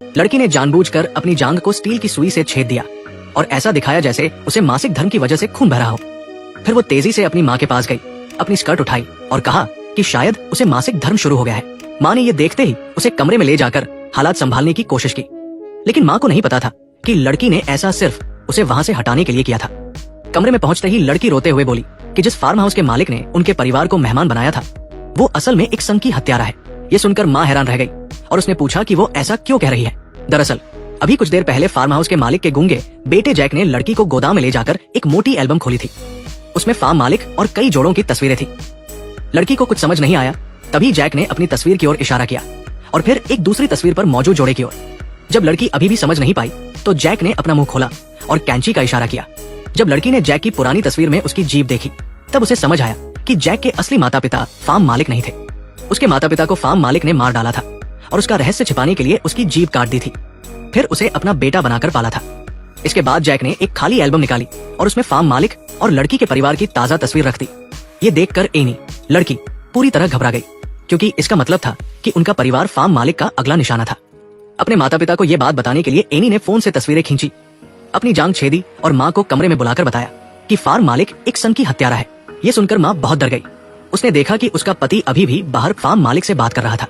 लड़की ने जानबूझकर अपनी जांघ को स्टील की सुई से छेद दिया और ऐसा दिखाया जैसे उसे मासिक धर्म की वजह से खून बह रहा हो। फिर वो तेजी से अपनी माँ के पास गई, अपनी स्कर्ट उठाई और कहा कि शायद उसे मासिक धर्म शुरू हो गया है। माँ ने ये देखते ही उसे कमरे में ले जाकर हालात संभालने की कोशिश की, लेकिन माँ को नहीं पता था कि लड़की ने ऐसा सिर्फ उसे वहां से हटाने के लिए किया था। कमरे में पहुंचते ही लड़की रोते हुए बोली कि जिस फार्म हाउस के मालिक ने उनके परिवार को मेहमान बनाया था वो असल में एक संघी हत्यारा है। ये सुनकर माँ हैरान रह गई और उसने पूछा कि वो ऐसा क्यों कह रही है। दरअसल अभी कुछ देर पहले फार्म हाउस के मालिक के गूंगे बेटे जैक ने लड़की को गोदाम में ले जाकर एक मोटी एल्बम खोली थी। उसमें फार्म मालिक और कई जोड़ों की तस्वीरें थी। लड़की को कुछ समझ नहीं आया, तभी जैक ने अपनी तस्वीर की ओर इशारा किया और फिर एक दूसरी तस्वीर पर मौजूद जोड़े की ओर। जब लड़की अभी भी समझ नहीं पाई तो जैक ने अपना मुंह खोला और कैंची का इशारा किया। जब लड़की ने जैक की पुरानी तस्वीर में उसकी जीभ देखी तब उसे समझ आया कि जैक के असली माता पिता फार्म मालिक नहीं थे। उसके माता पिता को फार्म मालिक ने मार डाला था और उसका रहस्य छिपाने के लिए उसकी जीभ काट दी थी, फिर उसे अपना बेटा बनाकर पाला था। इसके बाद जैक ने एक खाली एल्बम निकाली और उसमें फार्म मालिक और लड़की के परिवार की ताजा तस्वीर रख दी। ये देखकर एनी लड़की पूरी तरह घबरा गई, क्योंकि इसका मतलब था कि उनका परिवार फार्म मालिक का अगला निशाना था। अपने माता पिता को यह बात बताने के लिए एनी ने फोन से तस्वीरें खींची, अपनी जांघ छेदी और माँ को कमरे में बुलाकर बताया कि फार्म मालिक एक संघी हत्यारा है। ये सुनकर माँ बहुत डर गई। उसने देखा कि उसका पति अभी भी बाहर फार्म मालिक से बात कर रहा था।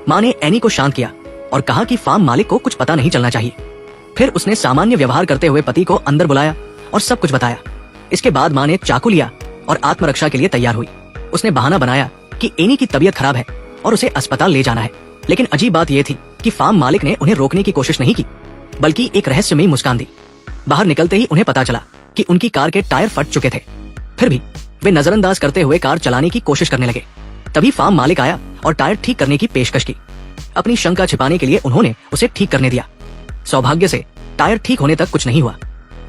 माँ ने एनी को शांत किया और कहा कि फार्म मालिक को कुछ पता नहीं चलना चाहिए। फिर उसने सामान्य व्यवहार करते हुए पति को अंदर बुलाया और सब कुछ बताया। इसके बाद माँ ने चाकू लिया और आत्मरक्षा के लिए तैयार हुई। उसने बहाना बनाया कि एनी की तबीयत खराब है और उसे अस्पताल ले जाना है, लेकिन अजीब बात यह थी कि फार्म मालिक ने उन्हें रोकने की कोशिश नहीं की, बल्कि एक रहस्यमयी मुस्कान दी। बाहर निकलते ही उन्हें पता चला कि उनकी कार के टायर फट चुके थे। फिर भी वे नजरअंदाज करते हुए कार चलाने की कोशिश करने लगे। तभी फार्म मालिक आया और टायर ठीक करने की पेशकश की। अपनी शंका छिपाने के लिए उन्होंने उसे ठीक करने दिया। सौभाग्य से टायर ठीक होने तक कुछ नहीं हुआ।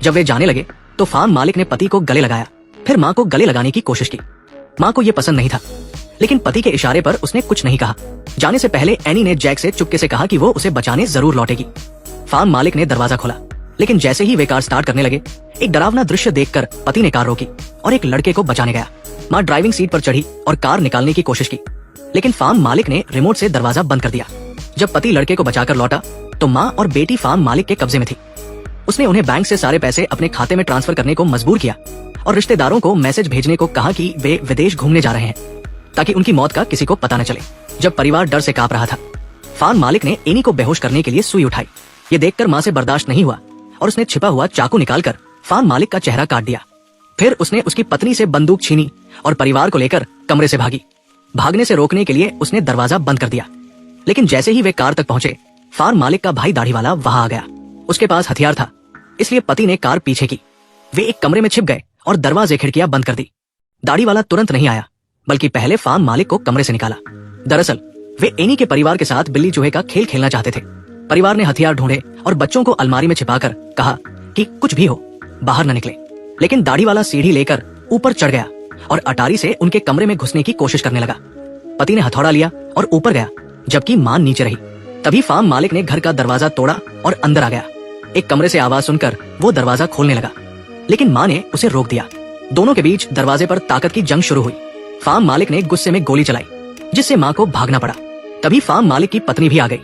जब वे जाने लगे तो फार्म मालिक ने पति को गले लगाया, फिर माँ को गले लगाने की कोशिश की। माँ को यह पसंद नहीं था, लेकिन पति के इशारे पर उसने कुछ नहीं कहा। जाने से पहले एनी ने जैक से चुपके से कहा कि वो उसे बचाने जरूर लौटेगी। फार्म मालिक ने दरवाजा खोला, लेकिन जैसे ही वे कार स्टार्ट करने लगे एक डरावना दृश्य देखकर पति ने कार रोकी और एक लड़के को बचाने गया। माँ ड्राइविंग सीट पर चढ़ी और कार निकालने की कोशिश की, लेकिन फार्म मालिक ने रिमोट से दरवाजा बंद कर दिया। जब पति लड़के को बचाकर लौटा तो माँ और बेटी फार्म मालिक के कब्जे में थी। उसने उन्हें बैंक से सारे पैसे अपने खाते में ट्रांसफर करने को मजबूर किया और रिश्तेदारों को मैसेज भेजने को कहा कि वे विदेश घूमने जा रहे हैं, ताकि उनकी मौत का किसी को पता न चले। जब परिवार डर से कांप रहा था, फार्म मालिक ने एनी को बेहोश करने के लिए सुई उठाई। ये देखकर माँ से बर्दाश्त नहीं हुआ और उसने छिपा हुआ चाकू निकालकर फार्म मालिक का चेहरा काट दिया। फिर उसने उसकी पत्नी से बंदूक छीनी और परिवार को लेकर कमरे से भागी। भागने से रोकने के लिए उसने दरवाजा बंद कर दिया, लेकिन जैसे ही वे कार तक पहुंचे फार्म मालिक का भाई दाढ़ी वाला वहां आ गया। उसके पास हथियार था, इसलिए पति ने कार पीछे की। वे एक कमरे में छिप गए और दरवाजे खिड़कियां बंद कर दी। दाढ़ी वाला तुरंत नहीं आया, बल्कि पहले फार्म मालिक को कमरे से निकाला। दरअसल वे एनी के परिवार के साथ बिल्ली चूहे का खेल खेलना चाहते थे। परिवार ने हथियार ढूंढे और बच्चों को अलमारी में छिपाकर कहा कि कुछ भी हो बाहर न निकले, लेकिन दाढ़ी वाला सीढ़ी लेकर ऊपर चढ़ गया और अटारी से उनके कमरे में घुसने की कोशिश करने लगा। पति ने हथौड़ा लिया और ऊपर गया, जबकि मां नीचे रही। तभी फार्म मालिक ने घर का दरवाजा तोड़ा और अंदर आ गया। एक कमरे से आवाज सुनकर वो दरवाजा खोलने लगा, लेकिन मां ने उसे रोक दिया। दोनों के बीच दरवाजे पर ताकत की जंग शुरू हुई। फार्म मालिक ने गुस्से में गोली चलाई, जिससे मां को भागना पड़ा। तभी फार्म मालिक की पत्नी भी आ गई।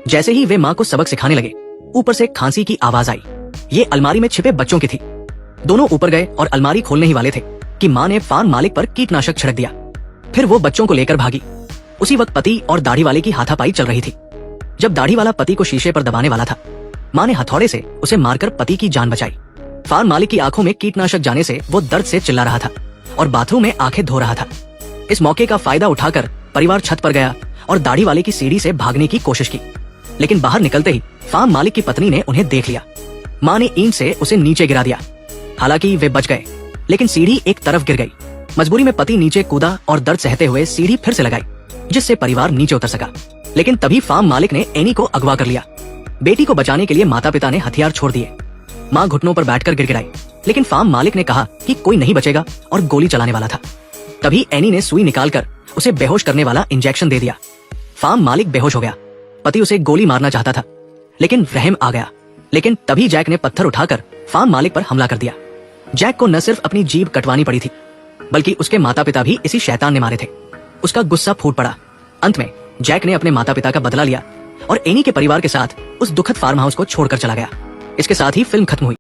जैसे ही वे मां को सबक सिखाने लगे, ऊपर से खांसी की आवाज आई। ये अलमारी में छिपे बच्चों की थी। दोनों ऊपर गए और अलमारी खोलने ही वाले थे कि मां ने फार्म मालिक पर कीटनाशक छिड़क दिया। फिर वो बच्चों को लेकर भागी। उसी वक्त पति और दाढ़ी वाले की हाथापाई चल रही थी। जब दाढ़ी वाला पति को शीशे पर दबाने वाला था, मां ने हथौड़े से उसे मारकर पति की जान बचाई। फार्म मालिक की आंखों में कीटनाशक जाने से वो दर्द से चिल्ला रहा था और बाथरूम में आंखें धो रहा था। इस मौके का फायदा उठाकर परिवार छत पर गया और दाढ़ी वाले की सीढ़ी से भागने की कोशिश की, लेकिन बाहर निकलते ही फार्म मालिक की पत्नी ने उन्हें देख लिया। मां ने ईंट से उसे नीचे गिरा दिया। हालांकि वे बच गए, लेकिन सीढ़ी एक तरफ गिर गई। मजबूरी में पति नीचे कूदा और दर्द सहते हुए सीढ़ी फिर से लगाई, जिससे परिवार नीचे उतर सका। लेकिन तभी फार्म मालिक ने एनी को अगवा कर लिया। बेटी को बचाने के लिए माता पिता ने हथियार छोड़ दिए। मां घुटनों पर बैठकर गिड़गिड़ाई, लेकिन फार्म मालिक ने कहा कि कोई नहीं बचेगा और गोली चलाने वाला था। तभी एनी ने सुई निकालकर उसे बेहोश करने वाला इंजेक्शन दे दिया। फार्म मालिक बेहोश हो गया। पति उसे गोली मारना चाहता था, लेकिन रहम आ गया। लेकिन तभी जैक ने पत्थर उठाकर फार्म मालिक पर हमला कर दिया। जैक को न सिर्फ अपनी जीभ कटवानी पड़ी थी, बल्कि उसके माता पिता भी इसी शैतान ने मारे थे। उसका गुस्सा फूट पड़ा। अंत में जैक ने अपने माता पिता का बदला लिया और एनी के परिवार के साथ उस दुखद फार्म हाउस को छोड़कर चला गया। इसके साथ ही फिल्म खत्म हुई।